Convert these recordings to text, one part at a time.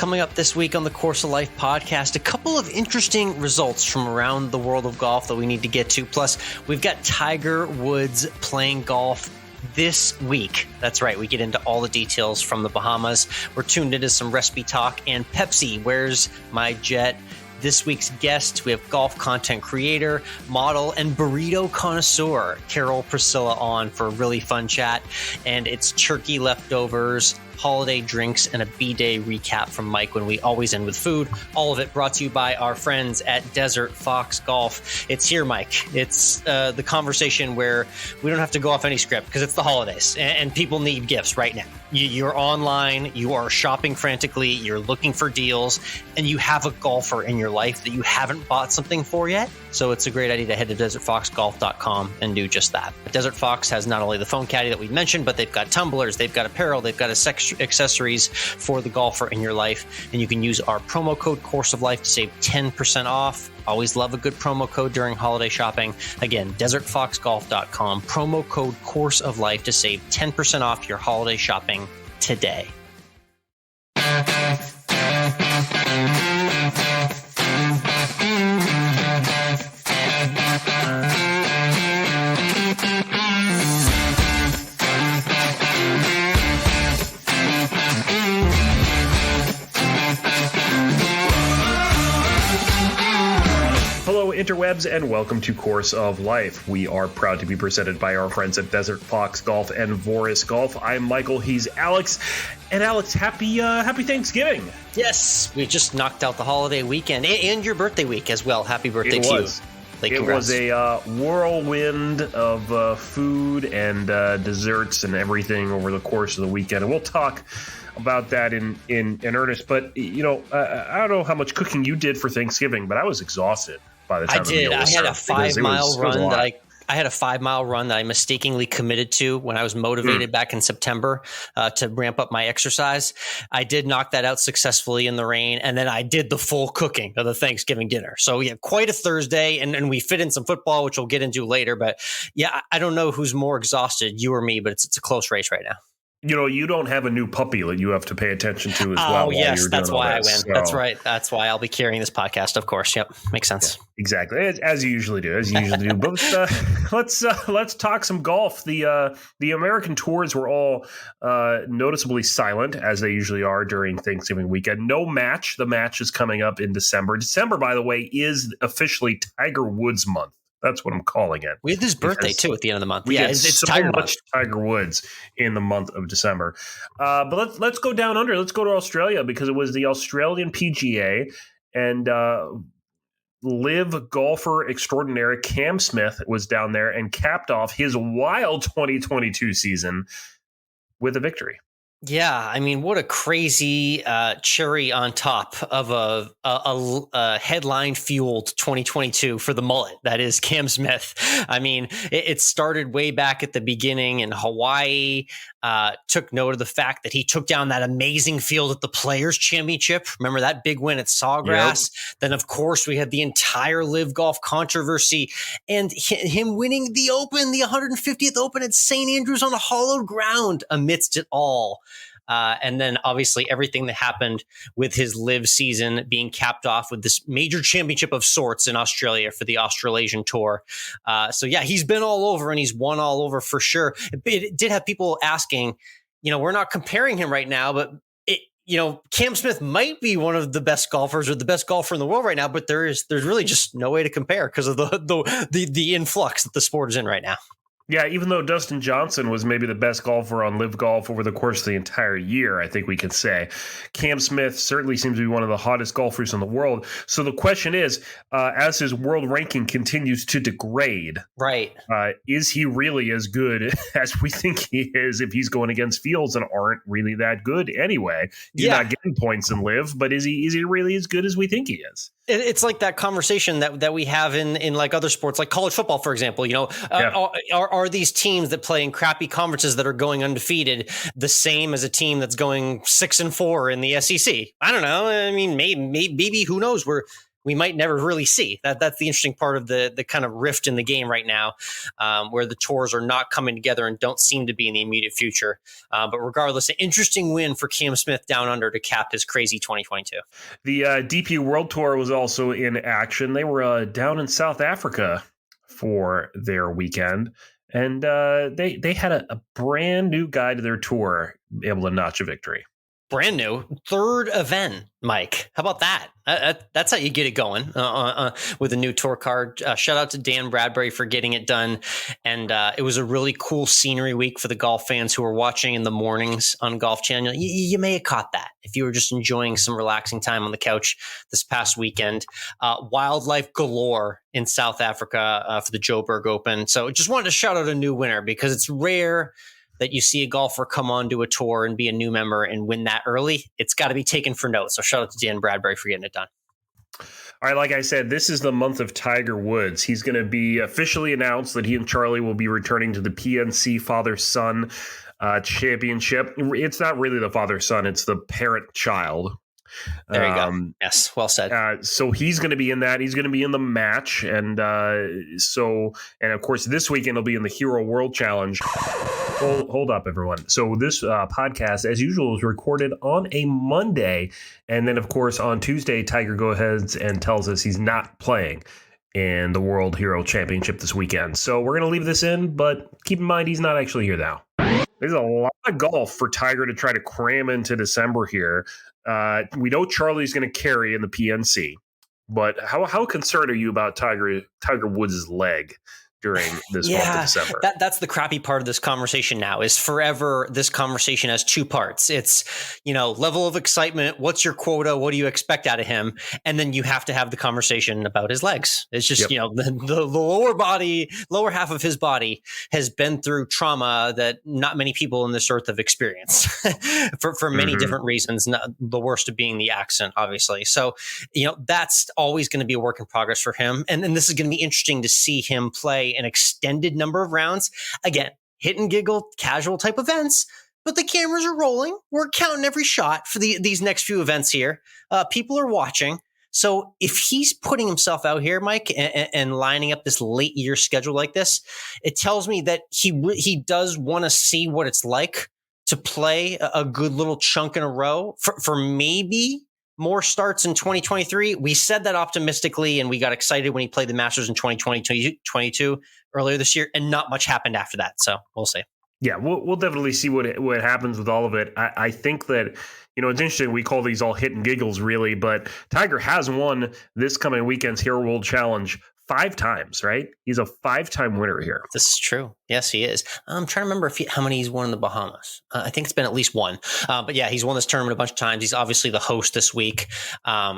Coming up this week on the Course of Life podcast, a couple of interesting results from around the world of golf that we need to get to. Plus, we've got Tiger Woods playing golf this week. That's right. We get into all the details from the Bahamas. We're tuned into some recipe talk and Pepsi. Where's my jet? This week's guest, we have golf content creator, model, and burrito connoisseur, Karol Priscilla, on for a really fun chat. And it's turkey leftovers, holiday drinks, and a B-Day recap from Mike when we always end with food. All of it brought to you by our friends at Desert Fox Golf. It's here, Mike. It's the conversation where we don't have to go off any script because it's the holidays and people need gifts right now. You're online, you are shopping frantically, you're looking for deals, and you have a golfer in your life that you haven't bought something for yet. So it's a great idea to head to desertfoxgolf.com and do just that. Desert Fox has not only the phone caddy that we mentioned, but they've got tumblers, they've got apparel, they've got accessories for the golfer in your life. And you can use our promo code Course of Life to save 10% off. Always love a good promo code during holiday shopping. Again, desertfoxgolf.com, promo code Course of Life to save 10% off your holiday shopping today. Interwebs, and welcome to Course of Life. We are proud to be presented by our friends at Desert Fox Golf and Voris Golf. I'm Michael, he's Alex. And Alex, happy Thanksgiving. Yes, we just knocked out the holiday weekend and your birthday week as well. Happy birthday to you. It was a whirlwind of food and desserts and everything over the course of the weekend. And we'll talk about that in earnest. But, you know, I don't know how much cooking you did for Thanksgiving, but I was exhausted by the time I did. I had a 5-mile run I had a 5-mile run that I mistakenly committed to when I was motivated back in September to ramp up my exercise. I did knock that out successfully in the rain, and then I did the full cooking of the Thanksgiving dinner. So yeah, quite a Thursday, and we fit in some football, which we'll get into later. But yeah, I don't know who's more exhausted, you or me, but it's a close race right now. You know, you don't have a new puppy that you have to pay attention to as well. Oh, yes, that's why I win. So. That's right. That's why I'll be carrying this podcast, of course. Yep, makes sense. Yeah, exactly, as you usually do. But let's talk some golf. The American tours were all noticeably silent, as they usually are during Thanksgiving weekend. No match. The match is coming up in December. December, by the way, is officially Tiger Woods month. That's what I'm calling it. We had his birthday, too, at the end of the month. Yeah, it's so Tiger much Tiger Woods in the month of December. But let's go down under. Let's go to Australia because it was the Australian PGA. And live golfer extraordinaire Cam Smith was down there and capped off his wild 2022 season with a victory. Yeah, I mean, what a crazy cherry on top of a headline-fueled 2022 for the mullet. That is Cam Smith. I mean, it started way back at the beginning in Hawaii. Took note of the fact that he took down that amazing field at the Players Championship. Remember that big win at Sawgrass? Yep. Then, of course, we had the entire Live Golf controversy and him winning the Open, the 150th Open at St. Andrews on a hollowed ground amidst it all. And then obviously everything that happened with his live season being capped off with this major championship of sorts in Australia for the Australasian Tour. So yeah, he's been all over and he's won all over for sure. It did have people asking, you know, we're not comparing him right now, but Cam Smith might be one of the best golfers or the best golfer in the world right now, but there's really just no way to compare because of the influx that the sport is in right now. Yeah, even though Dustin Johnson was maybe the best golfer on Live Golf over the course of the entire year, I think we can say, Cam Smith certainly seems to be one of the hottest golfers in the world. So the question is, as his world ranking continues to degrade, right? Is he really as good as we think he is if he's going against fields that aren't really that good anyway? He's not getting points in Live, but is he really as good as we think he is? It's like that conversation that we have in like other sports, like college football, for example. You know, are these teams that play in crappy conferences that are going undefeated the same as a team that's going 6-4 in the SEC? I don't know. I mean, maybe who knows? we might never really see. That's the interesting part of the kind of rift in the game right now, where the tours are not coming together and don't seem to be in the immediate future. But regardless, an interesting win for Cam Smith down under to cap his crazy 2022. The DP World Tour was also in action. They were down in South Africa for their weekend, and they had a brand new guy to their tour able to notch a victory. Brand new third event, Mike. How about that? That's how you get it going with a new tour card. Shout out to Dan Bradbury for getting it done. And it was a really cool scenery week for the golf fans who were watching in the mornings on Golf Channel. You may have caught that if you were just enjoying some relaxing time on the couch this past weekend. Wildlife galore in South Africa for the Joburg Open. So just wanted to shout out a new winner because it's rare that you see a golfer come on to a tour and be a new member and win that early. It's got to be taken for note. So shout out to Dan Bradbury for getting it done. All right, like I said, this is the month of Tiger Woods. He's going to be officially announced that he and Charlie will be returning to the PNC Father-Son Championship. It's not really the father-son, it's the parent-child. There you go. Yes, well said. So he's going to be in that. He's going to be in the match. And of course, this weekend he'll be in the Hero World Challenge. Hold up, everyone. So this podcast, as usual, is recorded on a Monday. And then, of course, on Tuesday, Tiger goes ahead and tells us he's not playing in the World Hero Championship this weekend. So we're going to leave this in, but keep in mind he's not actually here now. There's a lot of golf for Tiger to try to cram into December here. We know Charlie's going to carry in the PNC, but how concerned are you about Tiger Woods' leg during this month of December? That's the crappy part of this conversation now is forever this conversation has two parts. It's, level of excitement. What's your quota? What do you expect out of him? And then you have to have the conversation about his legs. It's just, the lower half of his body has been through trauma that not many people in this earth have experienced for many different reasons, not the worst of being the accident, obviously. So, that's always going to be a work in progress for him. And this is going to be interesting to see him play an extended number of rounds. Again, hit and giggle, casual type events, but the cameras are rolling. We're counting every shot for these next few events here. People are watching. So if he's putting himself out here, Mike, and lining up this late year schedule like this, it tells me that he does want to see what it's like to play a good little chunk in a row for maybe more starts in 2023. We said that optimistically, and we got excited when he played the Masters in 2022 earlier this year, and not much happened after that. So we'll see. Yeah, we'll definitely see what happens with all of it. I think that, it's interesting. We call these all hit and giggles, really, but Tiger has won this coming weekend's Hero World Challenge 5 times, right? He's a 5-time winner here. This is true. Yes, he is. I'm trying to remember how many he's won in the Bahamas. I think it's been at least one. But yeah, he's won this tournament a bunch of times. He's obviously the host this week.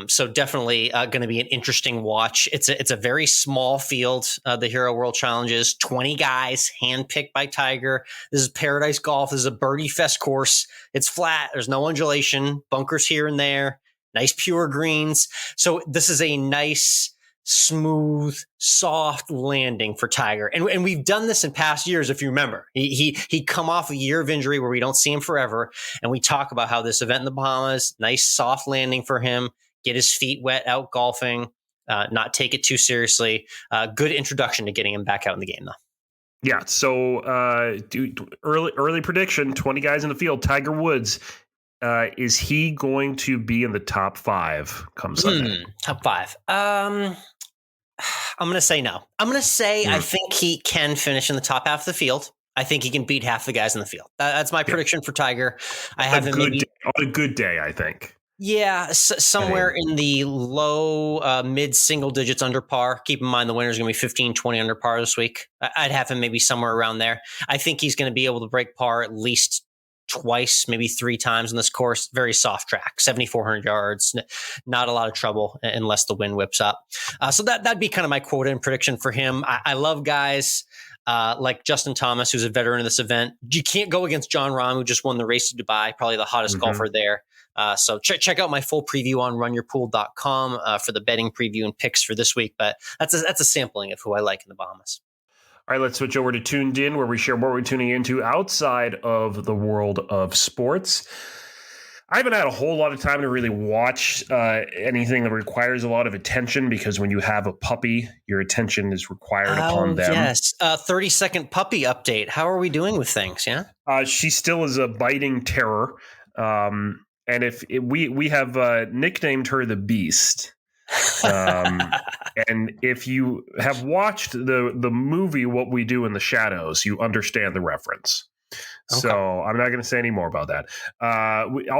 So definitely going to be an interesting watch. It's a very small field, the Hero World Challenge is. 20 guys handpicked by Tiger. This is Paradise Golf. This is a birdie fest course. It's flat. There's no undulation. Bunkers here and there. Nice pure greens. So this is a nice, smooth, soft landing for Tiger. And we've done this in past years, if you remember. He come off a year of injury where we don't see him forever. And we talk about how this event in the Bahamas, nice soft landing for him, get his feet wet out golfing, not take it too seriously. Good introduction to getting him back out in the game, though. Yeah, so early prediction, 20 guys in the field, Tiger Woods. Is he going to be in the top 5 come Sunday? Top 5. I'm going to say no. I'm going to say I think he can finish in the top half of the field. I think he can beat half the guys in the field. That's my prediction for Tiger. I have him maybe on a good day, I think. Yeah, somewhere in the low, mid single digits under par. Keep in mind the winner's going to be 15, 20 under par this week. I'd have him maybe somewhere around there. I think he's going to be able to break par at least twice, maybe 3 times in this course. Very soft track, 7,400 yards, not a lot of trouble unless the wind whips up. So that'd be kind of my quota and prediction for him. I love guys like Justin Thomas, who's a veteran of this event. You can't go against Jon Rahm, who just won the race to Dubai, probably the hottest golfer there. So check out my full preview on runyourpool.com for the betting preview and picks for this week. But that's a sampling of who I like in the Bahamas. All right, let's switch over to Tuned In, where we share what we're tuning into outside of the world of sports. I haven't had a whole lot of time to really watch anything that requires a lot of attention because when you have a puppy, your attention is required upon them. Yes. 30-second puppy update. How are we doing with things? Yeah. She still is a biting terror. And we have nicknamed her the Beast. And if you have watched the movie What We Do in the Shadows, you understand the reference. Okay. So I'm not going to say any more about that. We have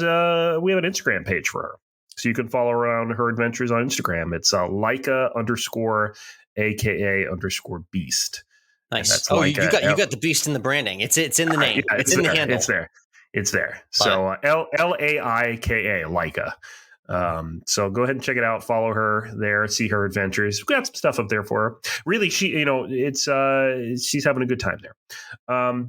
an Instagram page for her. So you can follow around her adventures on Instagram. It's Laika_AKA_Beast. Nice. Oh, you got the Beast in the branding. It's in the name. Yeah, it's in there. The handle. It's there. So Laika, Laika. So go ahead and check it out. Follow her there. See her adventures. We got some stuff up there for her. Really, she's having a good time there.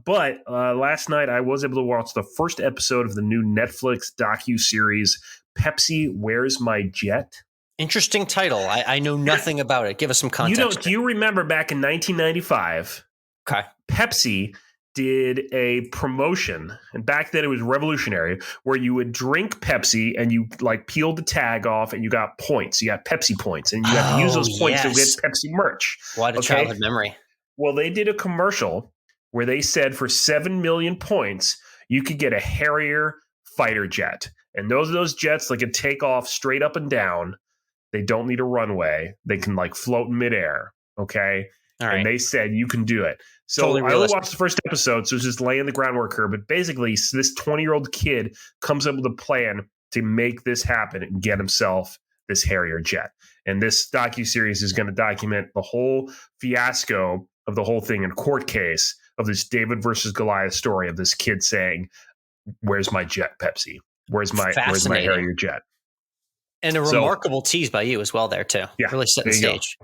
But last night I was able to watch the first episode of the new Netflix docu-series Pepsi, Where's My Jet? Interesting title. I know nothing about it. Give us some context. Do you remember back in 1995? Okay. Pepsi did a promotion, and back then it was revolutionary, where you would drink Pepsi and you like peeled the tag off and you got points. You got Pepsi points, and you have to use those points to get Pepsi merch. What a childhood memory. Well, they did a commercial where they said for 7 million points, you could get a Harrier fighter jet. And those jets that can take off straight up and down. They don't need a runway. They can like float in midair. Okay. All right. And they said you can do it. So totally I only watched the first episode, so it's just laying the groundwork here. But basically, this 20-year-old kid comes up with a plan to make this happen and get himself this Harrier jet. And this docuseries is going to document the whole fiasco of the whole thing in court case of this David versus Goliath story of this kid saying, "Where's my jet, Pepsi? Where's my Harrier jet?" And a remarkable tease by you as well there, too. Yeah, really setting the stage.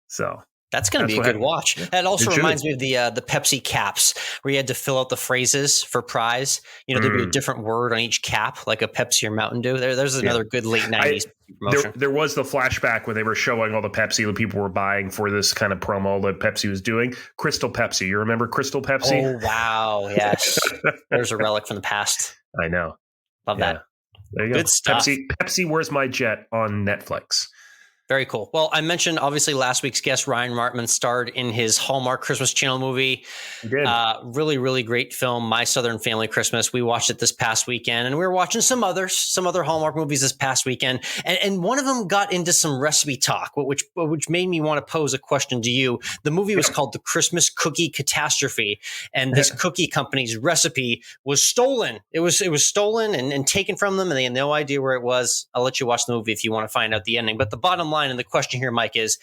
So that's going to be a good watch. That also reminds me of the Pepsi caps where you had to fill out the phrases for prize. There'd be a different word on each cap, like a Pepsi or Mountain Dew. There's another good late 90s promotion. There was the flashback where they were showing all the Pepsi that people were buying for this kind of promo that Pepsi was doing. Crystal Pepsi. You remember Crystal Pepsi? Oh, wow. Yes. There's a relic from the past. I know. Love that. There you Good go. stuff. Pepsi, Where's My Jet on Netflix. Very cool. Well, I mentioned obviously last week's guest, Ryan Martman, starred in his Hallmark Christmas Channel movie. He did. Really, really great film, My Southern Family Christmas. We watched it this past weekend, and we were watching some other Hallmark movies this past weekend. And one of them got into some recipe talk, which made me want to pose a question to you. The movie was called The Christmas Cookie Catastrophe, and this cookie company's recipe was stolen. It was stolen and taken from them, and they had no idea where it was. I'll let you watch the movie if you want to find out the ending. But the bottom line and the question here, Mike, is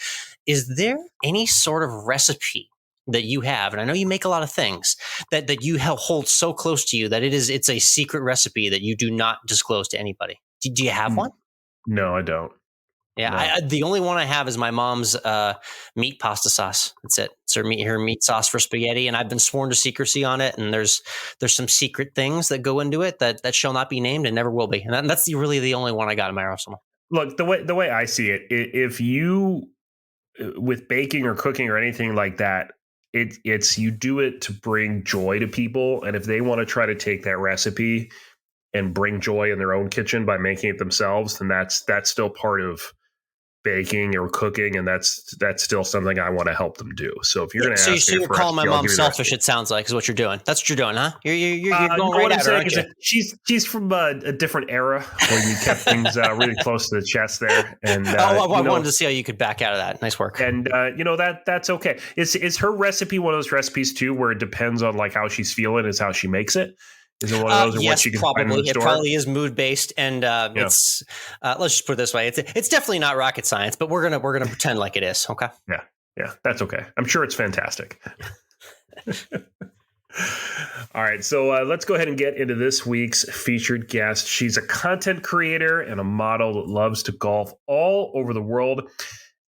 there any sort of recipe that you have, and I know you make a lot of things, that you hold so close to you that it's a secret recipe that you do not disclose to anybody? Do you have one? No, I don't. Yeah, no. The only one I have is my mom's meat pasta sauce. That's it. It's her meat sauce for spaghetti, and I've been sworn to secrecy on it. And there's some secret things that go into it that shall not be named and never will be. And that's really the only one I got in my arsenal. Look, the way I see it, if you with baking or cooking or anything like that, it's you do it to bring joy to people, and if they want to try to take that recipe and bring joy in their own kitchen by making it themselves, then that's still part of baking or cooking, and that's still something I want to help them do. So if you're going to ask so you're calling my mom selfish, it sounds like is what you're doing. That's what you're doing, huh? You're going right at her, aren't you? She's from a different era where you kept things really close to the chest there. And I wanted to see how you could back out of that. Nice work. And that's okay. Is her recipe one of those recipes too, where it depends on like how she's feeling is how she makes it? Is it one of those? Or yes, what you can probably. Find in the store? It probably is mood based, and it's. Let's just put it this way: it's definitely not rocket science, but we're gonna pretend like it is. Okay. Yeah, that's okay. I'm sure it's fantastic. All right, so let's go ahead and get into this week's featured guest. She's a content creator and a model that loves to golf all over the world,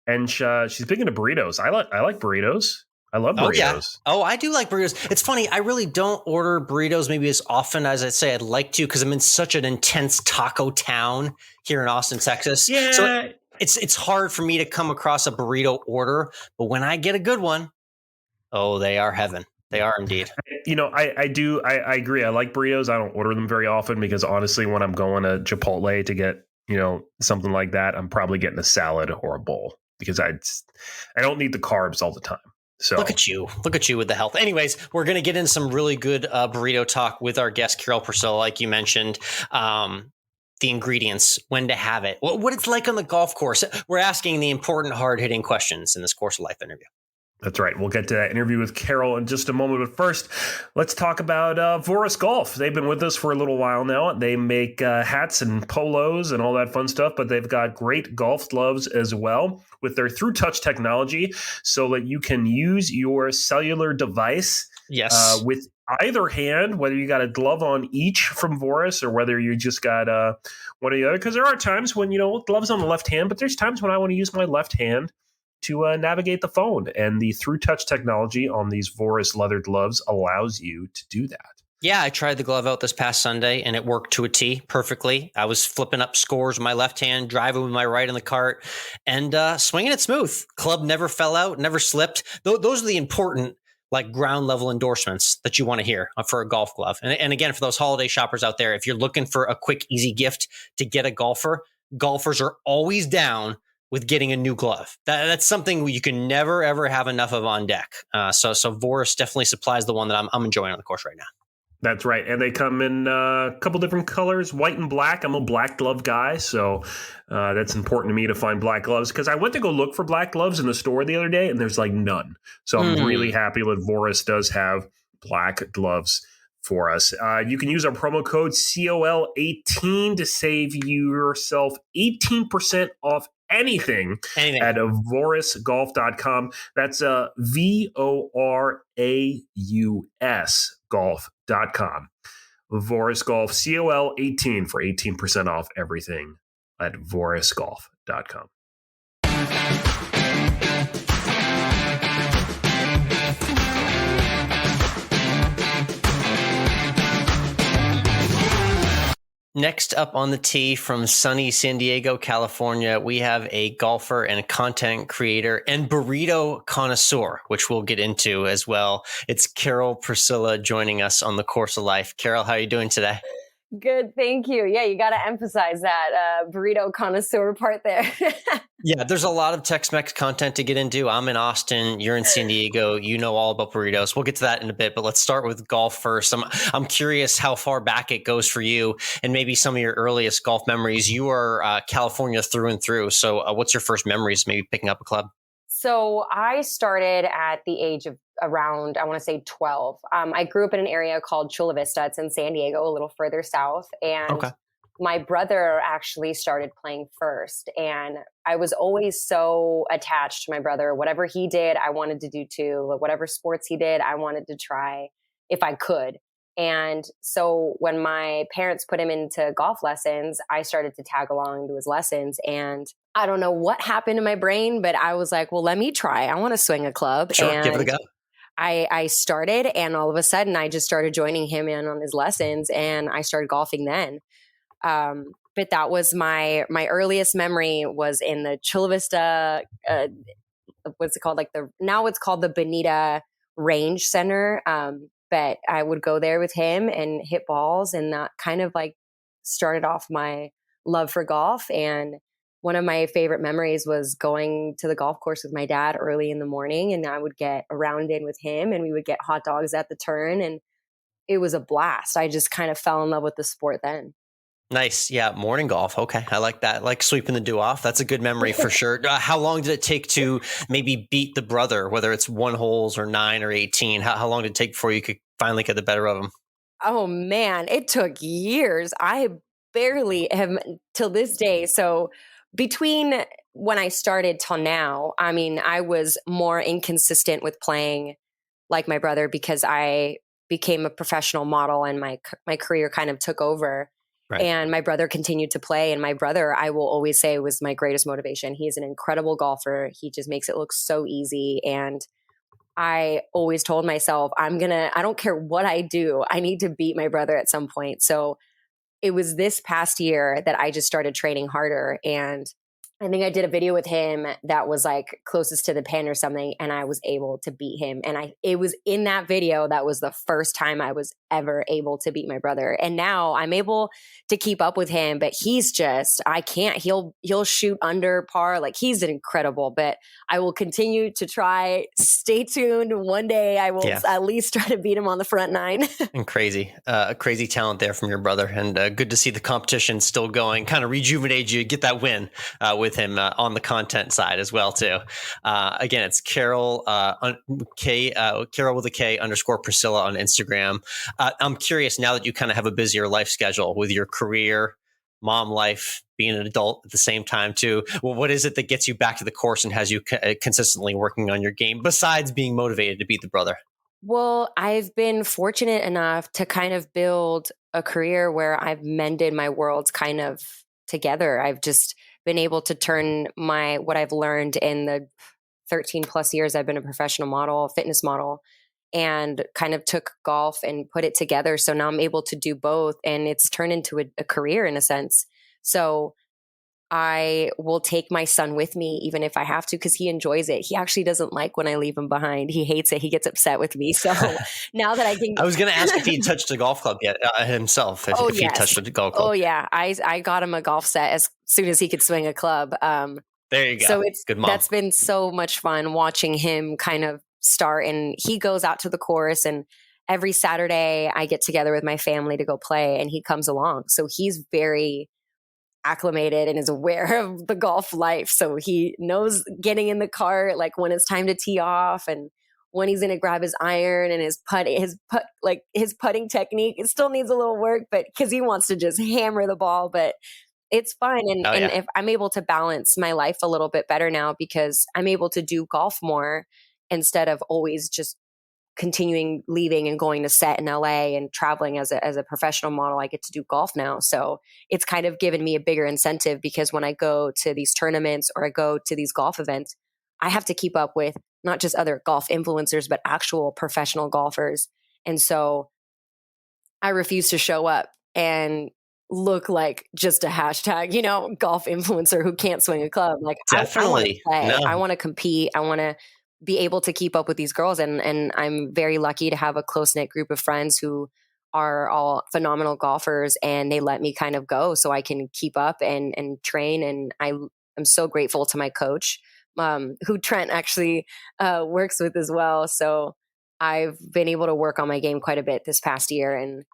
and she's big into burritos. I like burritos. I love burritos. Yeah. Oh, I do like burritos. It's funny. I really don't order burritos maybe as often as I'd say I'd like to because I'm in such an intense taco town here in Austin, Texas. Yeah. So it's hard for me to come across a burrito order. But when I get a good one, oh, they are heaven. They are indeed. I agree. I like burritos. I don't order them very often because honestly, when I'm going to Chipotle to get, something like that, I'm probably getting a salad or a bowl because I don't need the carbs all the time. So Look at you with the health. Anyways, we're going to get in some really good burrito talk with our guest, Karol Priscilla, like you mentioned. The ingredients, when to have it, what it's like on the golf course. We're asking the important, hard-hitting questions in this Course of Life interview. That's right. We'll get to that interview with Karol in just a moment. But first, let's talk about Voris Golf. They've been with us for a little while now. They make hats and polos and all that fun stuff, but they've got great golf gloves as well with their Through Touch technology so that you can use your cellular device with either hand, whether you got a glove on each from Voris or whether you just got one or the other. Because there are times when, gloves on the left hand, but there's times when I want to use my left hand to navigate the phone. And the Through Touch technology on these Voris leather gloves allows you to do that. Yeah, I tried the glove out this past Sunday, and it worked to a T perfectly. I was flipping up scores with my left hand, driving with my right in the cart, and swinging it smooth. Club never fell out, never slipped. Those are the important ground level endorsements that you want to hear for a golf glove. And again, for those holiday shoppers out there, if you're looking for a quick, easy gift to get a golfer, golfers are always down with getting a new glove. That's something you can never, ever have enough of on deck. So Voris definitely supplies the one that I'm enjoying on the course right now. That's right. And they come in a couple different colors, white and black. I'm a black glove guy, so that's important to me to find black gloves because I went to go look for black gloves in the store the other day, and there's none. So I'm really happy that Voris does have black gloves for us. You can use our promo code COL18 to save yourself 18% off anything at vorisgolf.com. That's VORAUS golf.com. Voris Golf, COL18 for 18% off everything at vorisgolf.com. Next up on the tee from sunny San Diego, California, we have a golfer and a content creator and burrito connoisseur, which we'll get into as well. It's Karol Priscilla joining us on the Course of Life. Karol, how are you doing today? Good, thank you. Yeah, you got to emphasize that burrito connoisseur part there. Yeah, there's a lot of Tex-Mex content to get into. I'm in Austin. You're in San Diego. You know all about burritos. We'll get to that in a bit, but let's start with golf first. I'm curious how far back it goes for you and maybe some of your earliest golf memories. You are California through and through. So what's your first memories maybe picking up a club? So I started at the age of around, I want to say 12. I grew up in an area called Chula Vista. It's in San Diego, a little further south. And my brother actually started playing first. And I was always so attached to my brother. Whatever he did, I wanted to do too. Whatever sports he did, I wanted to try if I could. And so when my parents put him into golf lessons, I started to tag along to his lessons. And I don't know what happened in my brain, but I was like, well, let me try. I want to swing a club. Sure, and give it a go. I started, and all of a sudden I just started joining him in on his lessons, and I started golfing then. But that was my earliest memory was in the Chula Vista, what's it called? Now it's called the Bonita Range Center. But I would go there with him and hit balls, and that kind of started off my love for golf. And one of my favorite memories was going to the golf course with my dad early in the morning, and I would get a round in with him, and we would get hot dogs at the turn, and it was a blast. I just kind of fell in love with the sport then. Nice. Yeah. Morning golf. Okay. I like that. Like sweeping the dew off. That's a good memory for sure. How long did it take to maybe beat the brother, whether it's 1 holes or 9 or 18? How long did it take before you could finally get the better of him? Oh man, it took years. I barely have till this day. So between when I started till now, I mean, I was more inconsistent with playing like my brother because I became a professional model and my career kind of took over. Right. And my brother continued to play. And my brother, I will always say, was my greatest motivation. He's an incredible golfer. He just makes it look so easy. And I always told myself, I don't care what I do, I need to beat my brother at some point. So it was this past year that I just started training harder. And I think I did a video with him that was like closest to the pin or something, and I was able to beat him. And it was in that video that was the first time I was ever able to beat my brother. And now I'm able to keep up with him, but he's just, I can't. He'll shoot under par. Like, he's incredible, but I will continue to try. Stay tuned. One day I will at least try to beat him on the front nine. And crazy talent there from your brother, and good to see the competition still going. Kind of rejuvenate you, get that win with him on the content side as well too. Again, it's Karol Karol with a K _ Priscilla on Instagram. I'm curious, now that you kind of have a busier life schedule with your career, mom life, being an adult at the same time too. Well, what is it that gets you back to the course and has you consistently working on your game besides being motivated to beat the brother? Well, I've been fortunate enough to kind of build a career where I've mended my worlds kind of together. I've just been able to turn what I've learned in the 13 plus years I've been a professional model, fitness model, and kind of took golf and put it together. So now I'm able to do both, and it's turned into a career in a sense. So I will take my son with me, even if I have to, because he enjoys it. He actually doesn't like when I leave him behind. He hates it. He gets upset with me. So now that I can, I was going to ask if he touched a golf club yet himself. If he touched a golf club. Oh yeah, I got him a golf set as soon as he could swing a club. There you go. So Good mom. That's been so much fun watching him kind of start, and he goes out to the course, and every Saturday I get together with my family to go play, and he comes along. So he's very acclimated and is aware of the golf life. So he knows getting in the cart, like when it's time to tee off, and when he's going to grab his iron, and his putting technique. It still needs a little work, but because he wants to just hammer the ball, but it's fun. And if I'm able to balance my life a little bit better now, because I'm able to do golf more instead of always just continuing leaving and going to set in LA and traveling as a professional model. I get to do golf now. So it's kind of given me a bigger incentive, because when I go to these tournaments or I go to these golf events, I have to keep up with not just other golf influencers, but actual professional golfers. And so I refuse to show up and look like just a hashtag, golf influencer who can't swing a club. Like, definitely. I want to compete. I want to be able to keep up with these girls. And I'm very lucky to have a close-knit group of friends who are all phenomenal golfers, and they let me kind of go so I can keep up and train. And I'm so grateful to my coach, who Trent actually works with as well. So I've been able to work on my game quite a bit this past year, and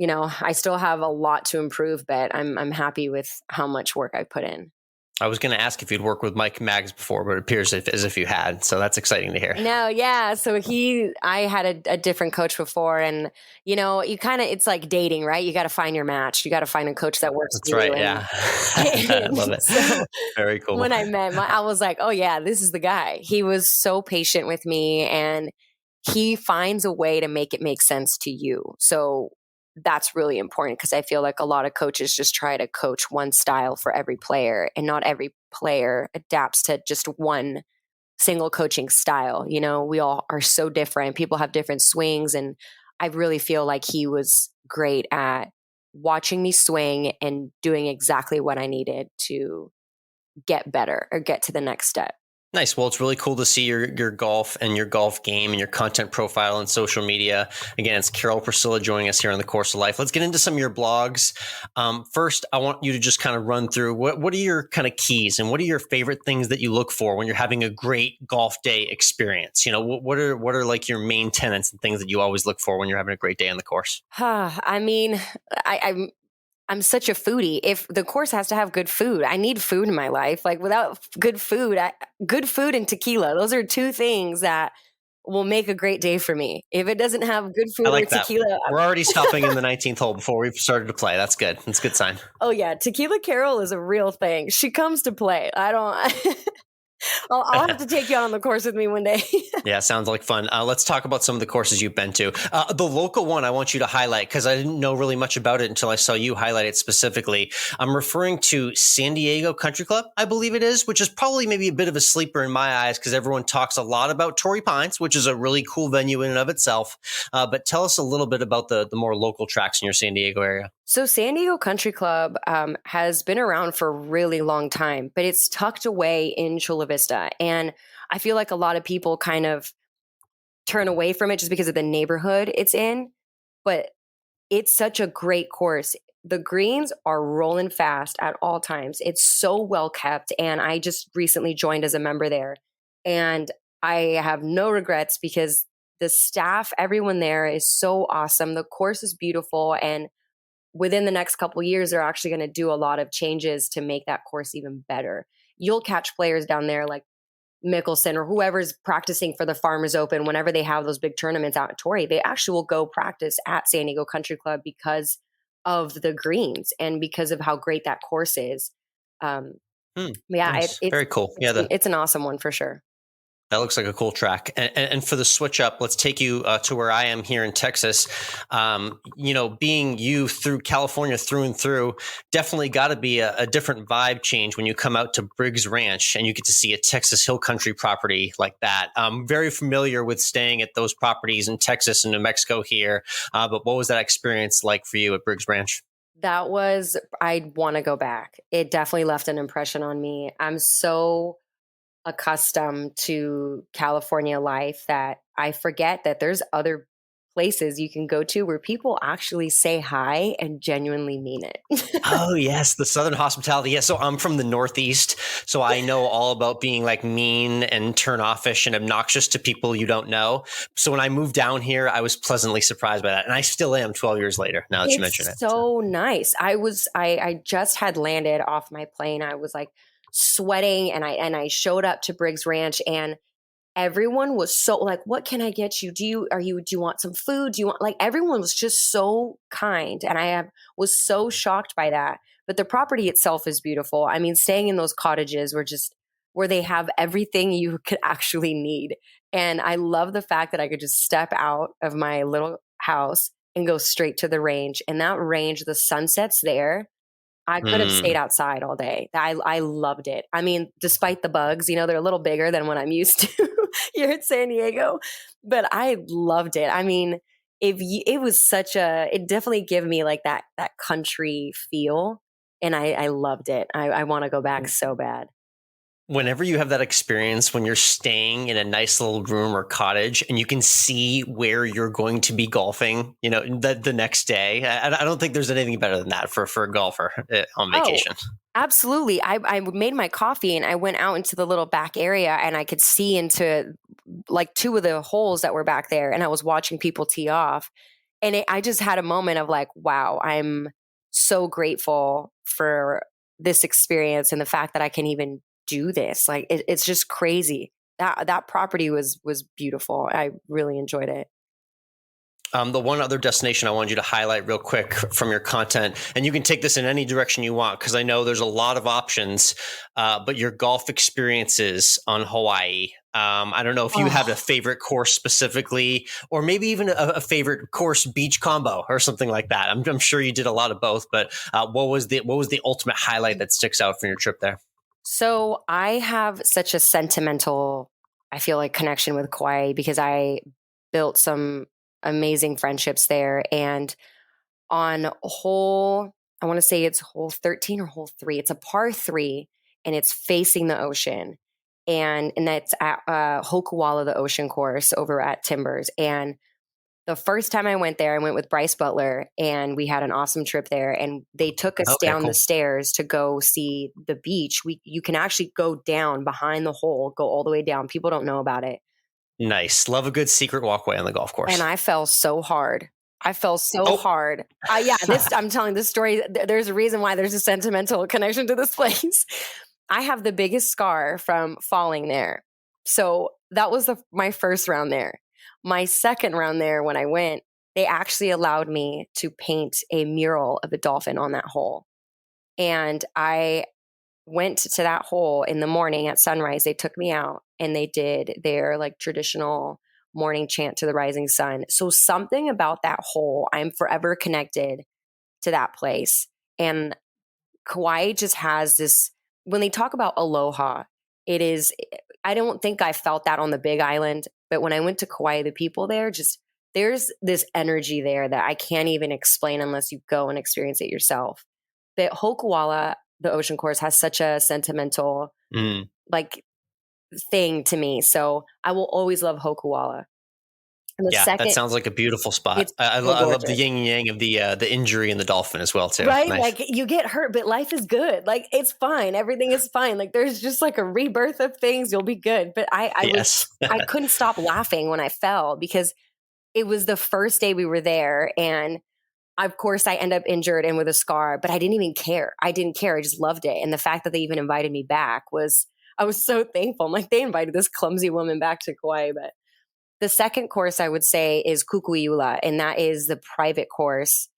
I still have a lot to improve, but I'm happy with how much work I've put in. I was going to ask if you'd worked with Mike Maggs before, but it appears as if you had. So that's exciting to hear. No, yeah. So I had a different coach before, and you kind of, it's like dating, right? You got to find your match. You got to find a coach that works. That's right. Yeah. I love it. So very cool. When I met him, I was like, oh yeah, this is the guy. He was so patient with me, and he finds a way to make it make sense to you. So that's really important, because I feel like a lot of coaches just try to coach one style for every player, and not every player adapts to just one single coaching style. We all are so different. People have different swings, and I really feel like he was great at watching me swing and doing exactly what I needed to get better or get to the next step. Nice. Well, it's really cool to see your golf and your golf game and your content profile on social media. Again, it's Karol Priscilla joining us here on The Course of Life. Let's get into some of your blogs. First, I want you to just kind of run through what are your kind of keys, and what are your favorite things that you look for when you're having a great golf day experience? What are like your main tenets and things that you always look for when you're having a great day on the course? I mean, I'm such a foodie. If the course has to have good food, I need food in my life. Like, without good food and tequila, those are two things that will make a great day for me. If it doesn't have good food or tequila. We're already stopping in the 19th hole before we've started to play. That's good. That's a good sign. Oh yeah. Tequila Karol is a real thing. She comes to play. I'll have to take you out on the course with me one day. Yeah, sounds like fun. Let's talk about some of the courses you've been to. The local one I want you to highlight, because I didn't know really much about it until I saw you highlight it specifically. I'm referring to San Diego Country Club, I believe it is, which is probably maybe a bit of a sleeper in my eyes, because everyone talks a lot about Torrey Pines, which is a really cool venue in and of itself. But tell us a little bit about the more local tracks in your San Diego area. So San Diego Country Club has been around for a really long time, but it's tucked away in Chula Vista. And I feel like a lot of people kind of turn away from it just because of the neighborhood it's in. But it's such a great course. The greens are rolling fast at all times. It's so well kept. And I just recently joined as a member there. And I have no regrets because the staff, everyone there is so awesome. The course is beautiful. And within the next couple of years, they're actually going to do a lot of changes to make that course even better. You'll catch players down there like Mickelson or whoever's practicing for the Farmers Open. Whenever they have those big tournaments out in Torrey, they actually will go practice at San Diego Country Club because of the greens and because of how great that course is. Yeah, Nice. Very cool. It's an awesome one for sure. That looks like a cool track. And for the switch up, let's take you to where I am here in Texas. Being you through California through and through, definitely got to be a different vibe change when you come out to Briggs Ranch and you get to see a Texas Hill Country property like that. I'm very familiar with staying at those properties in Texas and New Mexico here. But what was that experience like for you at Briggs Ranch? I want to go back. It definitely left an impression on me. I'm so accustomed to California life that I forget that there's other places you can go to where people actually say hi and genuinely mean it. Oh, yes. The Southern hospitality. Yeah. So I'm from the Northeast. So I know all about being like mean and turn-offish and obnoxious to people you don't know. So when I moved down here, I was pleasantly surprised by that. And I still am 12 years later, now that you mention it. It's so nice. I just had landed off my plane. I was like sweating and I showed up to Briggs Ranch and everyone was so like, what can I get you? Do you want some food? Do you want, like, everyone was just so kind. And was so shocked by that. But the property itself is beautiful. I mean, staying in those cottages where they have everything you could actually need. And I love the fact that I could just step out of my little house and go straight to the range. And that range, the sunsets there, I could have stayed outside all day. I loved it. I mean, despite the bugs, they're a little bigger than what I'm used to here in San Diego, but I loved it. I mean, it definitely gave me like that country feel, and I loved it. I want to go back so bad. Whenever you have that experience when you're staying in a nice little room or cottage and you can see where you're going to be golfing, the next day, I don't think there's anything better than that for a golfer on vacation. Oh, absolutely. I made my coffee and I went out into the little back area and I could see into like two of the holes that were back there and I was watching people tee off. And I just had a moment of like, wow, I'm so grateful for this experience and the fact that I can even do this. Like it's just crazy. That property was beautiful. I really enjoyed it. The one other destination I wanted you to highlight real quick from your content, and you can take this in any direction you want because I know there's a lot of options, but your golf experiences on Hawaii. I don't know if you have a favorite course specifically, or maybe even a favorite course beach combo or something like that. I'm sure you did a lot of both, but what was the ultimate highlight that sticks out from your trip there? So I have such a sentimental, I feel like, connection with Kauai because I built some amazing friendships there. And on I want to say it's hole 13 or hole 3. It's a par 3 and it's facing the ocean. And that's at Hokuala, the ocean course over at Timbers. And the first time I went there, I went with Bryce Butler and we had an awesome trip there. And they took us down the stairs to go see the beach. You can actually go down behind the hole, go all the way down. People don't know about it. Nice. Love a good secret walkway on the golf course. And I fell so hard. Hard. I'm telling this story. There's a reason why there's a sentimental connection to this place. I have the biggest scar from falling there. So that was my first round there. My second round there, when I went, they actually allowed me to paint a mural of a dolphin on that hole. And I went to that hole in the morning at sunrise. They took me out and they did their like traditional morning chant to the rising sun. So something about that hole, I'm forever connected to that place. And Kauai just has this, when they talk about aloha, I don't think I felt that on the Big Island. But when I went to Kauai, the people there just there's this energy there that I can't even explain unless you go and experience it yourself. But Hokuala, the ocean course, has such a sentimental like thing to me. So I will always love Hokuala. And that sounds like a beautiful spot. I love the yin and yang of the injury and the dolphin as well too. Right? Nice. Like you get hurt, but life is good. Like it's fine. Everything is fine. Like there's just like a rebirth of things. You'll be good. But I couldn't stop laughing when I fell because it was the first day we were there. And of course I end up injured and with a scar, but I didn't even care. I didn't care. I just loved it. And the fact that they even invited me back I was so thankful. I'm like, they invited this clumsy woman back to Kauai. But the second course I would say is Kukui'ula, and that is the private course.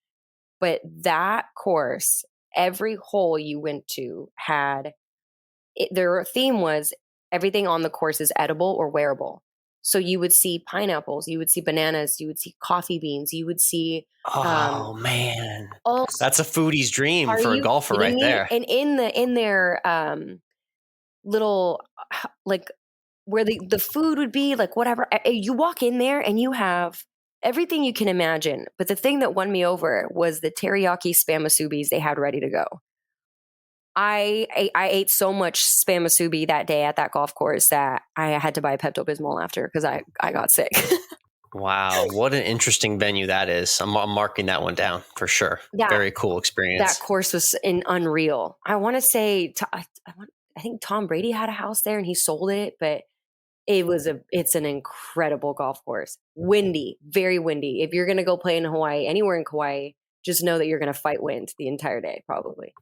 But that course, every hole you went to their theme was everything on the course is edible or wearable. So you would see pineapples, you would see bananas, you would see coffee beans, you would see. Man, that's a foodie's dream for a golfer right there. And in their little like where the food would be, like whatever, you walk in there and you have everything you can imagine. But the thing that won me over was the teriyaki spam musubis they had ready to go. I ate so much spam musubi that day at that golf course that I had to buy Pepto-Bismol after because I got sick. Wow, what an interesting venue that is. I'm marking that one down for sure. Yeah, very cool experience. That course was unreal. I want to say, I think Tom Brady had a house there and he sold it, but it's an incredible golf course. Windy, very windy. If you're going to go play in Hawaii, anywhere in Kauai, just know that you're going to fight wind the entire day, probably.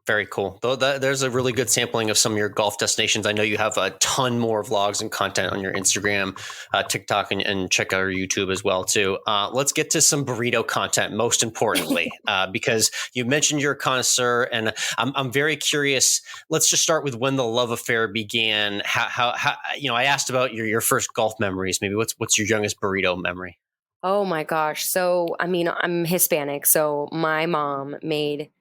Very cool. Though there's a really good sampling of some of your golf destinations. I know you have a ton more vlogs and content on your Instagram, TikTok, and check out our YouTube as well too. Let's get to some burrito content, most importantly, because you mentioned you're a connoisseur, and I'm very curious. Let's just start with when the love affair began. How I asked about your first golf memories. Maybe what's your youngest burrito memory? Oh my gosh! So I'm Hispanic, so my mom made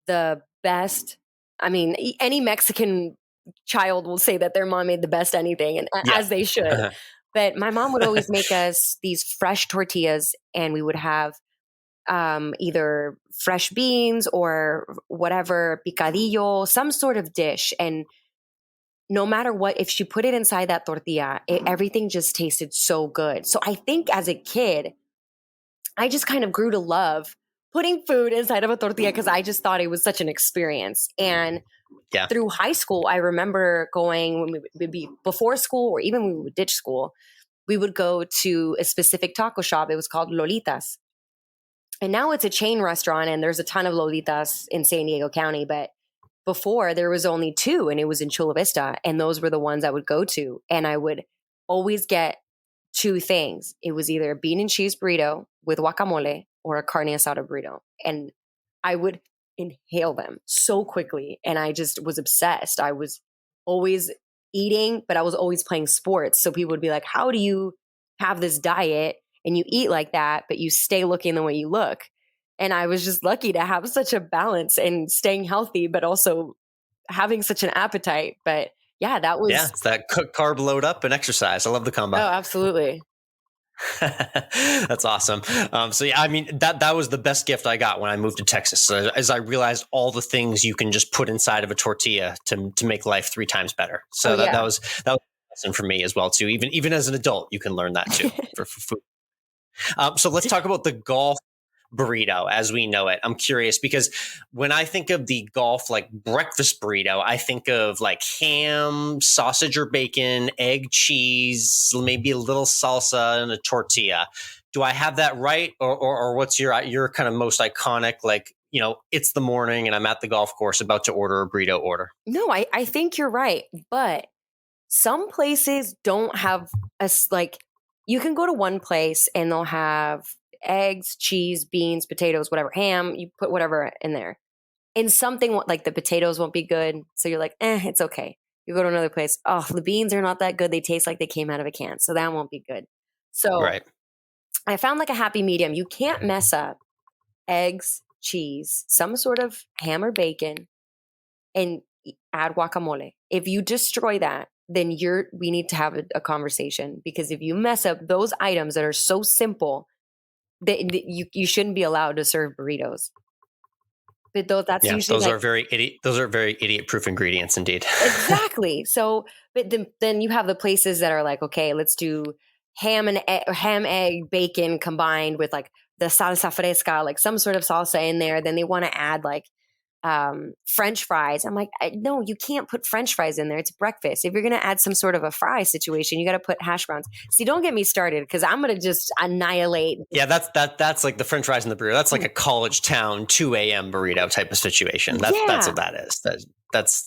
the best. Any Mexican child will say that their mom made the best anything, and as they should. But my mom would always make us these fresh tortillas, and we would have either fresh beans or whatever, picadillo, some sort of dish. And no matter what, if she put it inside that tortilla, everything just tasted so good. So I think as a kid, I just kind of grew to love putting food inside of a tortilla because I just thought it was such an experience. And through high school, I remember going when we would be before school or even when we would ditch school, we would go to a specific taco shop. It was called Lolitas. And now it's a chain restaurant and there's a ton of Lolitas in San Diego County. But before there was only two and it was in Chula Vista. And those were the ones I would go to. And I would always get two things. It was either a bean and cheese burrito with guacamole or a carne asada burrito. And I would inhale them so quickly. And I just was obsessed. I was always eating, but I was always playing sports. So people would be like, how do you have this diet and you eat like that, but you stay looking the way you look? And I was just lucky to have such a balance and staying healthy, but also having such an appetite. But yeah, that was... Yeah, it's that carb load up and exercise. I love the combo. Oh, absolutely. That's awesome. So yeah, that was the best gift I got when I moved to Texas, as I realized all the things you can just put inside of a tortilla to make life 3 times better. So that was a lesson for me as well too. Even as an adult, you can learn that too for food. So let's talk about the golf burrito as we know it. I'm curious because when I think of the golf like breakfast burrito, I think of like ham, sausage or bacon, egg, cheese, maybe a little salsa and a tortilla. Do I have that right? Or what's your kind of most iconic, like, it's the morning and I'm at the golf course about to order a burrito order? No, I think you're right. But some places don't have you can go to one place and they'll have eggs, cheese, beans, potatoes, whatever, ham, you put whatever in there. And something like the potatoes won't be good. So you're like, it's okay. You go to another place. Oh, the beans are not that good. They taste like they came out of a can. So that won't be good. So right. I found like a happy medium. You can't mess up eggs, cheese, some sort of ham or bacon, and add guacamole. If you destroy that, then we need to have a conversation, because if you mess up those items that are so simple, you shouldn't be allowed to serve burritos. But that's usually those are very idiot-proof ingredients indeed. Exactly. So, but then you have the places that are like, okay, let's do ham, egg, bacon combined with like the salsa fresca, like some sort of salsa in there. Then they want to add like French fries. I'm like, no, you can't put French fries in there. It's breakfast. If you're going to add some sort of a fry situation, you got to put hash browns. See, don't get me started, because I'm going to just annihilate. Yeah, that's like the French fries in the burrito. That's like a college town 2 a.m. burrito type of situation. That's what that is.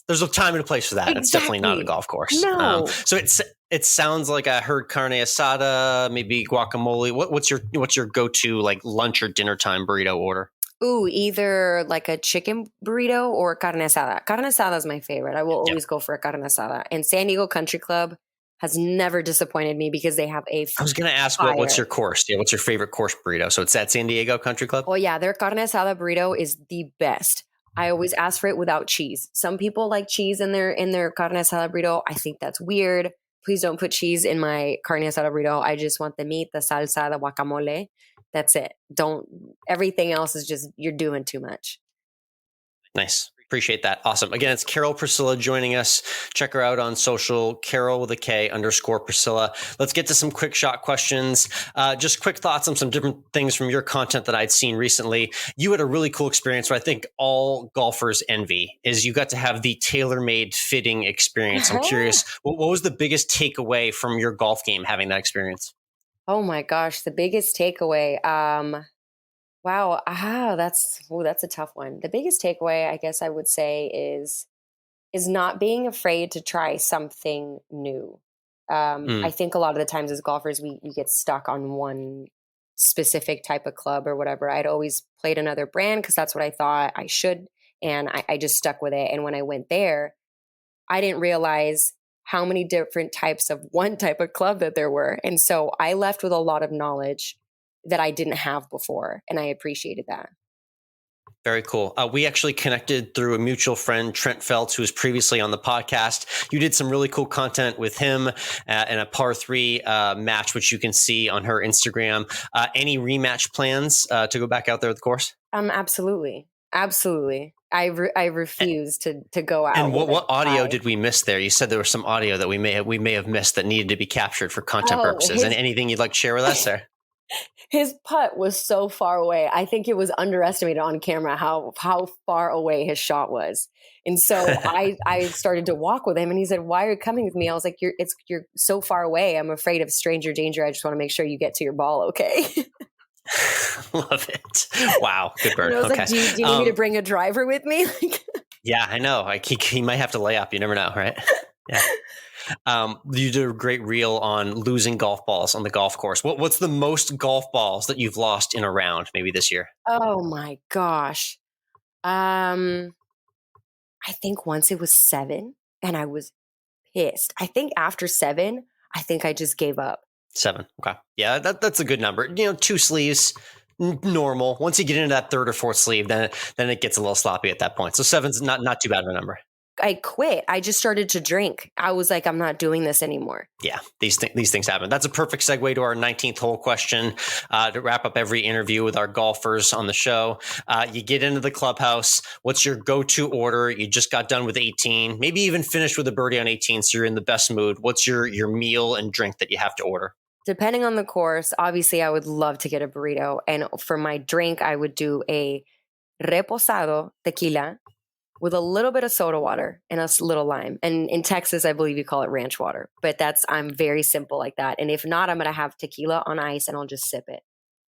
There's a time and a place for that. Exactly. It's definitely not a golf course. No. So it sounds like I heard carne asada, maybe guacamole. What's your go-to like lunch or dinner time burrito order? Ooh, either like a chicken burrito or carne asada. Carne asada is my favorite. I will always go for a carne asada. And San Diego Country Club has never disappointed me, because they have I was going to ask, what's your course? Yeah, what's your favorite course burrito? So it's at San Diego Country Club? Oh, yeah. Their carne asada burrito is the best. I always ask for it without cheese. Some people like cheese in their carne asada burrito. I think that's weird. Please don't put cheese in my carne asada burrito. I just want the meat, the salsa, the guacamole. That's it. Everything else is just, you're doing too much. Nice. Appreciate that. Awesome. Again, it's Karol Priscilla joining us. Check her out on social, Karol with a K _Priscilla. Let's get to some quick shot questions. Just quick thoughts on some different things from your content that I'd seen recently. You had a really cool experience where I think all golfers envy, is you got to have the tailor-made fitting experience. I'm curious, what was the biggest takeaway from your golf game having that experience? Oh my gosh, the biggest takeaway. Wow. That's a tough one. The biggest takeaway, I guess I would say, is not being afraid to try something new. I think a lot of the times as golfers, we get stuck on one specific type of club or whatever. I'd always played another brand because that's what I thought I should. And I just stuck with it. And when I went there, I didn't realize how many different types of one type of club that there were. And so I left with a lot of knowledge that I didn't have before. And I appreciated that. Very cool. We actually connected through a mutual friend, Trent Feltz, who was previously on the podcast. You did some really cool content with him in a par 3 match, which you can see on her Instagram. Any rematch plans to go back out there with the course? Absolutely. Absolutely. I refuse to go out. And what audio did we miss there? You said there was some audio that we may have missed that needed to be captured for content purposes. And anything you'd like to share with us there? His putt was so far away. I think it was underestimated on camera how far away his shot was. And so I started to walk with him, and he said, "Why are you coming with me?" I was like, "You're so far away. I'm afraid of stranger danger. I just want to make sure you get to your ball okay." Love it. Wow. Good burn. And I was like, do you need me to bring a driver with me? Yeah, I know. He might have to lay up. You never know, right? Yeah. You did a great reel on losing golf balls on the golf course. What's the most golf balls that you've lost in a round maybe this year? Oh my gosh. I think once it was 7 and I was pissed. I think after 7, I think I just gave up. 7. Okay. Yeah, that's a good number. 2 sleeves, normal. Once you get into that 3rd or 4th sleeve, then it gets a little sloppy at that point. So 7's not too bad of a number. I quit. I just started to drink. I was like, I'm not doing this anymore. Yeah, these things happen. That's a perfect segue to our 19th hole question to wrap up every interview with our golfers on the show. You get into the clubhouse. What's your go-to order? You just got done with 18, maybe even finished with a birdie on 18, so you're in the best mood. What's your meal and drink that you have to order? Depending on the course, obviously, I would love to get a burrito. And for my drink, I would do a reposado tequila with a little bit of soda water and a little lime. And in Texas, I believe you call it ranch water. But I'm very simple like that. And if not, I'm going to have tequila on ice and I'll just sip it.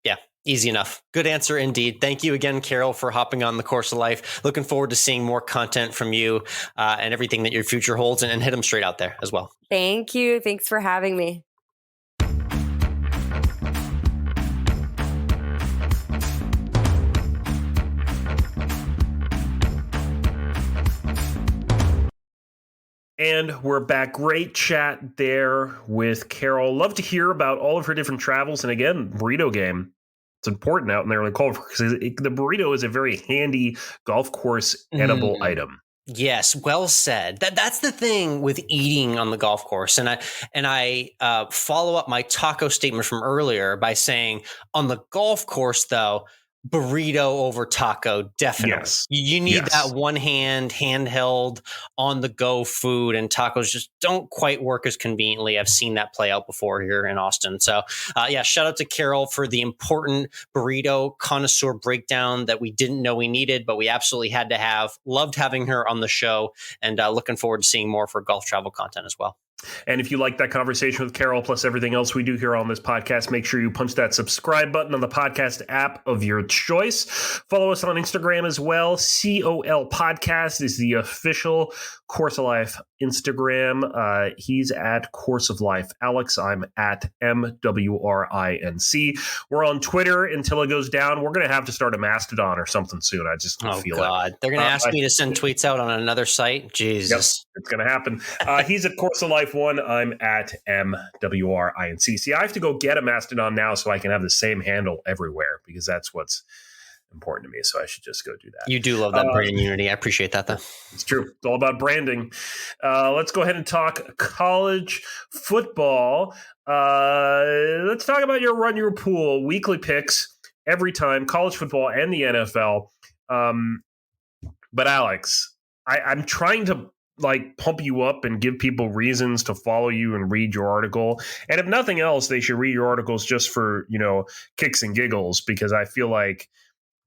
Yeah, easy enough. Good answer indeed. Thank you again, Karol, for hopping on the Course of Life. Looking forward to seeing more content from you and everything that your future holds, and hit them straight out there as well. Thank you. Thanks for having me. And we're back. Great chat there with Karol. Love to hear about all of her different travels. And again, burrito game. It's important out in there in the golf because the burrito is a very handy golf course edible item. Yes, well said. That's the thing with eating on the golf course, and I follow up my taco statement from earlier by saying on the golf course though, burrito over taco, definitely. Yes. You need Yes. that one handheld on the go food, and tacos just don't quite work as conveniently. I've seen that play out before here in Austin. So yeah, shout out to Karol for the important burrito connoisseur breakdown that we didn't know we needed, but we absolutely had to have. Loved having her on the show, and looking forward to seeing more for golf travel content as well. And if you like that conversation with Karol plus everything else we do here on this podcast, make sure you punch that subscribe button on the podcast app of your choice. Follow us on Instagram as well. COL Podcast is the official Course of Life Instagram. He's at Course of Life Alex. I'm at MWRINC. We're on Twitter until it goes down. We're going to have to start a Mastodon or something soon. I just feel God. it. They're going to ask me to send tweets out on another site. Jesus. Yep, it's going to happen. He's at Course of Life 1. I'm at MWRINC. See, I have to go get a Mastodon now so I can have the same handle everywhere because that's what's important to me. So I should just go do that. You do love that brand unity. I appreciate that, though. It's true. It's all about branding. Let's go ahead and talk college football. Let's talk about your Run Your Pool weekly picks every time, college football and the NFL. But Alex, I'm trying to pump you up and give people reasons to follow you and read your article. And if nothing else, they should read your articles just for, kicks and giggles, because I feel like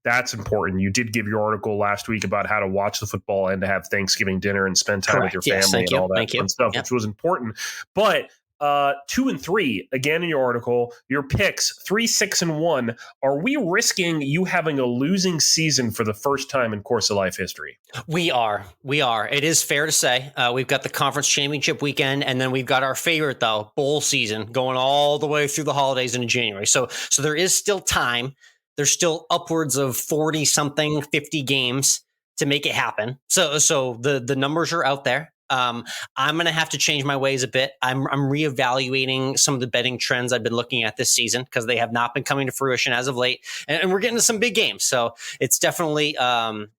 that's important. You did give your article last week about how to watch the football and to have Thanksgiving dinner and spend time with your family and all that fun stuff, which was important. But 2 and 3, again, in your article, your picks 3, 6, and 1. Are we risking you having a losing season for the first time in Course of Life history? We are. It is fair to say we've got the conference championship weekend, and then we've got our favorite though, bowl season, going all the way through the holidays into January. So there is still time. There's still upwards of 40 something, 50 games to make it happen. So the numbers are out there. I'm going to have to change my ways a bit. I'm reevaluating some of the betting trends I've been looking at this season because they have not been coming to fruition as of late. And we're getting to some big games. So it's definitely got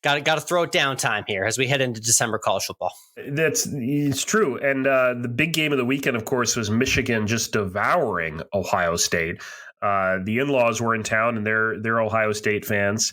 to throw it down time here as we head into December college football. It's true. And the big game of the weekend, of course, was Michigan just devouring Ohio State. The in-laws were in town, and they're Ohio State fans.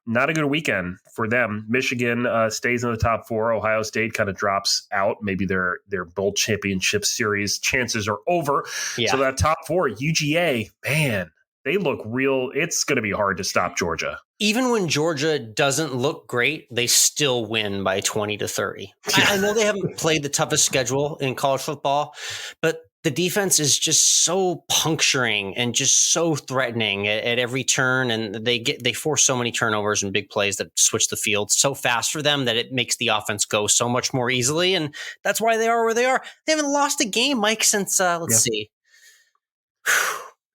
Not a good weekend for them. Michigan stays in the top 4. Ohio State kind of drops out. Maybe their bowl championship series chances are over. Yeah. So that top 4, UGA, man, they look real. It's going to be hard to stop Georgia. Even when Georgia doesn't look great, they still win by 20 to 30. I know they haven't played the toughest schedule in college football, but the defense is just so puncturing and just so threatening at every turn. And they force so many turnovers and big plays that switch the field so fast for them that it makes the offense go so much more easily. And that's why they are where they are. They haven't lost a game, Mike, since, let's see.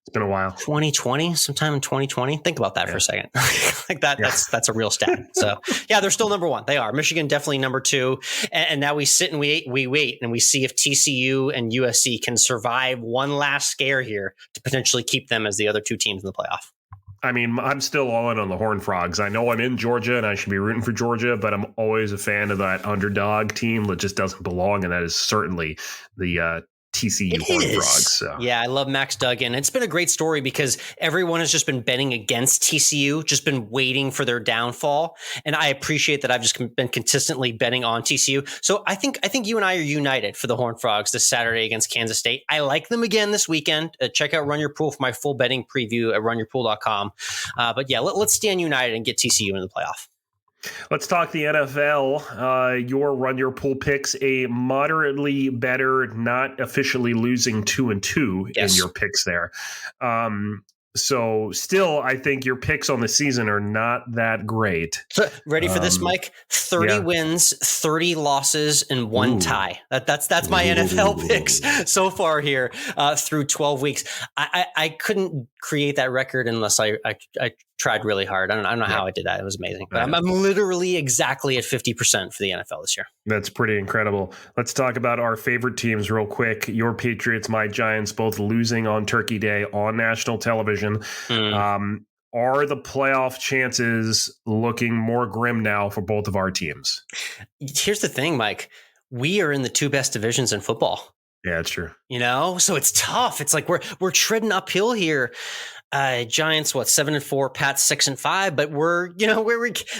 It's been a while. 2020, sometime in 2020. Think about that for a second. That's a real stat. So yeah, they're still number 1. They are. Michigan definitely number 2. And now we sit and we wait and we see if TCU and USC can survive one last scare here to potentially keep them as the other 2 teams in the playoff. I mean, I'm still all in on the Horned Frogs. I know I'm in Georgia and I should be rooting for Georgia, but I'm always a fan of that underdog team that just doesn't belong. And that is certainly the TCU Horned Frogs. So. Yeah, I love Max Duggan. It's been a great story because everyone has just been betting against TCU, just been waiting for their downfall. And I appreciate that I've just been consistently betting on TCU. So I think you and I are united for the Horned Frogs this Saturday against Kansas State. I like them again this weekend. Check out Run Your Pool for my full betting preview at runyourpool.com. But yeah, let's stand united and get TCU in the playoff. Let's talk the NFL. Your Run Your Pool picks, a moderately better, not officially losing 2-2 in your picks there. So still, I think your picks on the season are not that great. So, ready for this, Mike? 30 wins, 30 losses, and 1 tie. That's my NFL picks so far here through 12 weeks. I couldn't create that record unless I tried really hard. I don't know how I did that. It was amazing. But I'm literally exactly at 50% for the NFL this year. That's pretty incredible. Let's talk about our favorite teams real quick. Your Patriots, my Giants, both losing on Turkey Day on national television. are the playoff chances looking more grim now for both of our teams? Here's the thing, Mike. We are in the two best divisions in football. Yeah, that's true. So it's tough. It's like we're treading uphill here. Giants, 7-4, Pats 6-5, but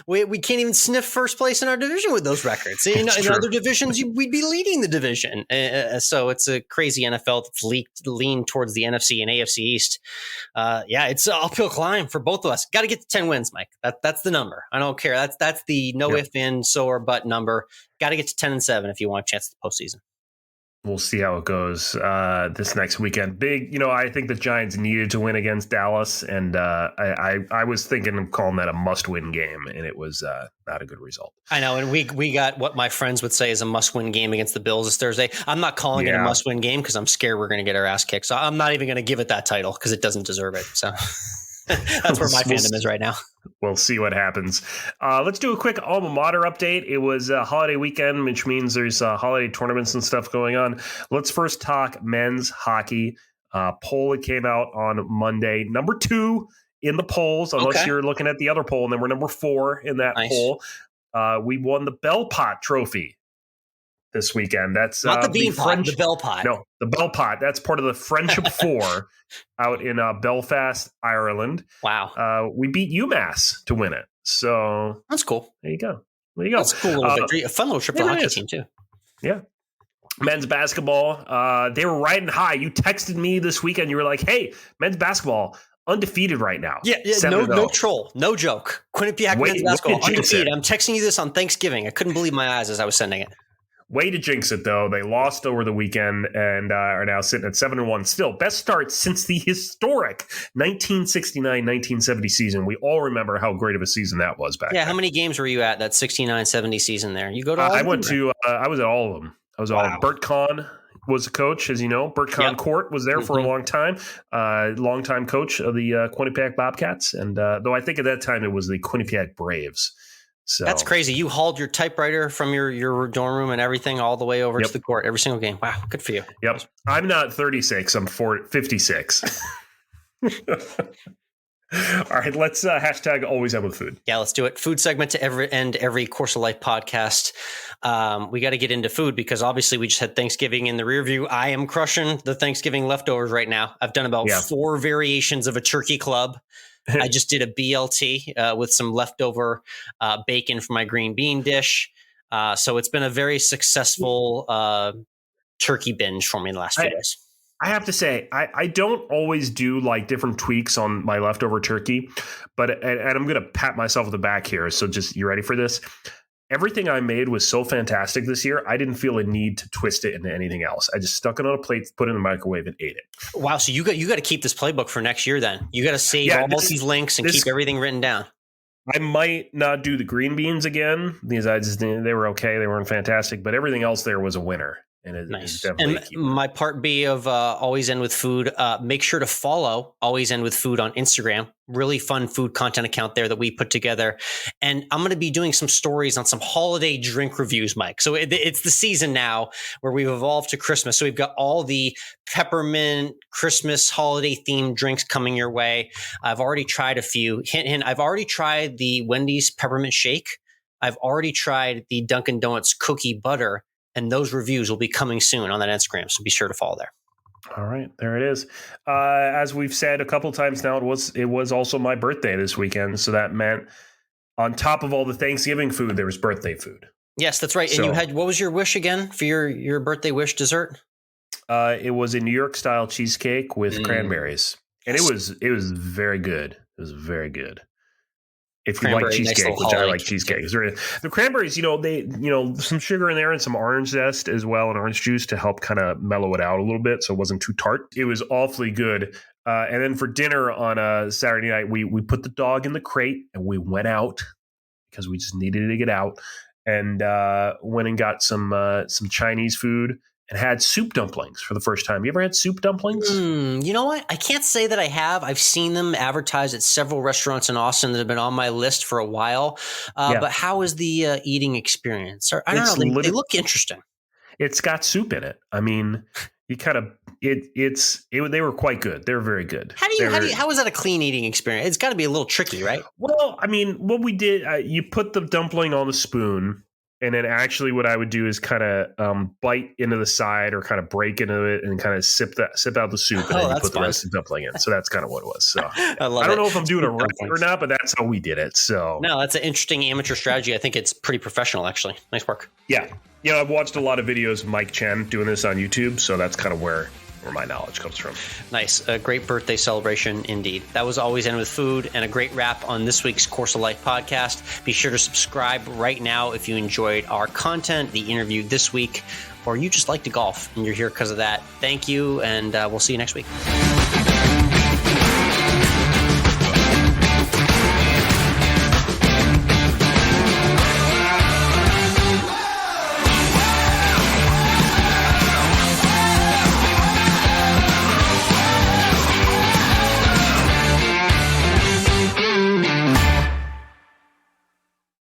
we can't even sniff first place in our division with those records. In other divisions, we'd be leading the division. So it's a crazy NFL that's leaned towards the NFC and AFC East. It's an uphill climb for both of us. Got to get to 10 wins, Mike. That's the number. I don't care. That's the if, in, so, or but number. Got to get to 10-7 if you want a chance at the postseason. We'll see how it goes this next weekend. I think the Giants needed to win against Dallas, and I was thinking of calling that a must-win game, and it was not a good result. I know, and we got what my friends would say is a must-win game against the Bills this Thursday. I'm not calling it a must-win game because I'm scared we're going to get our ass kicked. So I'm not even going to give it that title because it doesn't deserve it. So that's where my fandom is right now. We'll see what happens. Let's do a quick alma mater update. It was a holiday weekend, which means there's holiday tournaments and stuff going on. Let's first talk men's hockey. Poll that came out on Monday. Number 2 in the polls, unless you're looking at the other poll, and then we're number 4 in that poll. We won the Bell Pot Trophy this weekend. That's not the bean pot, the Bell Pot. No, the Bell Pot. That's part of the Friendship Four out in Belfast, Ireland. Wow. We beat UMass to win it. So that's cool. There you go. That's a cool little victory. A fun little trip for the hockey team too. Yeah. Men's basketball. They were riding high. You texted me this weekend. You were like, "Hey, men's basketball undefeated right now." Yeah. No troll, no joke. Quinnipiac men's basketball undefeated. I'm texting you this on Thanksgiving. I couldn't believe my eyes as I was sending it. Way to jinx it, though. They lost over the weekend and are now sitting at 7-1. Still, best start since the historic 1969-1970 season. We all remember how great of a season that was back then. How many games were you at that 69-70 season there? You go to all I went to I was at all of them. I was all of them. Bert Kahn was a coach, as you know. Bert Kahn Court was there for a long time. Long-time coach of the Quinnipiac Bobcats. And though I think at that time it was the Quinnipiac Braves. So that's crazy. You hauled your typewriter from your dorm room and everything all the way over to the court every single game. Wow, good for you. Yep. I'm not 36. I'm 56. All right, let's hashtag AlwaysEndWithFood. Yeah, let's do it. Food segment to every Course of Life podcast. We got to get into food because obviously we just had Thanksgiving in the rear view. I am crushing the Thanksgiving leftovers right now. I've done about 4 variations of a turkey club. I just did a BLT with some leftover bacon for my green bean dish. So it's been a very successful turkey binge for me in the last few days. I have to say, I don't always do like different tweaks on my leftover turkey, but and I'm going to pat myself on the back here. So just, you ready for this? Everything I made was so fantastic this year. I didn't feel a need to twist it into anything else. I just stuck it on a plate, put it in the microwave, and ate it. Wow! So you got to keep this playbook for next year. Then you got to save all these links and keep everything written down. I might not do the green beans again because they were okay. They weren't fantastic, but everything else there was a winner. And it nice. And my part B of Always End with Food, make sure to follow Always End with Food on Instagram. Really fun food content account there that we put together. And I'm going to be doing some stories on some holiday drink reviews, Mike. So it's the season now where we've evolved to Christmas. So we've got all the peppermint Christmas holiday themed drinks coming your way. I've already tried a few. Hint, I've already tried the Wendy's peppermint shake. I've already tried the Dunkin' Donuts cookie butter. And those reviews will be coming soon on that Instagram. So be sure to follow there. All right, there it is. As we've said a couple times now, it was also my birthday this weekend. So that meant on top of all the Thanksgiving food, there was birthday food. Yes, that's right. And you had, what was your wish again for your birthday wish dessert? It was a New York style cheesecake with cranberries. And it was very good. It was very good. If you like cheesecake, nice, which I like cheesecake. The cranberries, some sugar in there and some orange zest as well, and orange juice to help kind of mellow it out a little bit so it wasn't too tart. It was awfully good. And then for dinner on a Saturday night, we put the dog in the crate and we went out because we just needed to get out and went and got some Chinese food. And had soup dumplings for the first time. You ever had soup dumplings? You know what? I can't say that I have. I've seen them advertised at several restaurants in Austin that have been on my list for a while. But how is the eating experience? I don't know. They look interesting. It's got soup in it. I mean, you kind of They were quite good. They're very good. How was that a clean eating experience? It's got to be a little tricky, right? Well, I mean, what we did, you put the dumpling on the spoon, and then actually what I would do is kind of bite into the side or kind of break into it and kind of sip out the soup, and then you put the rest of the dumpling in. So that's kind of what it was. So I don't know if I'm doing it right or not, but that's how we did it. So no, that's an interesting amateur strategy. I think it's pretty professional, actually. Nice work. Yeah. I've watched a lot of videos of Mike Chen doing this on YouTube, so that's kind of where my knowledge comes from. Nice. A great birthday celebration indeed. That was Always End with Food, and a great wrap on this week's Course of Life podcast. Be sure to subscribe right now if you enjoyed our content, the interview this week, or you just like to golf and you're here because of that. Thank you, and we'll see you next week.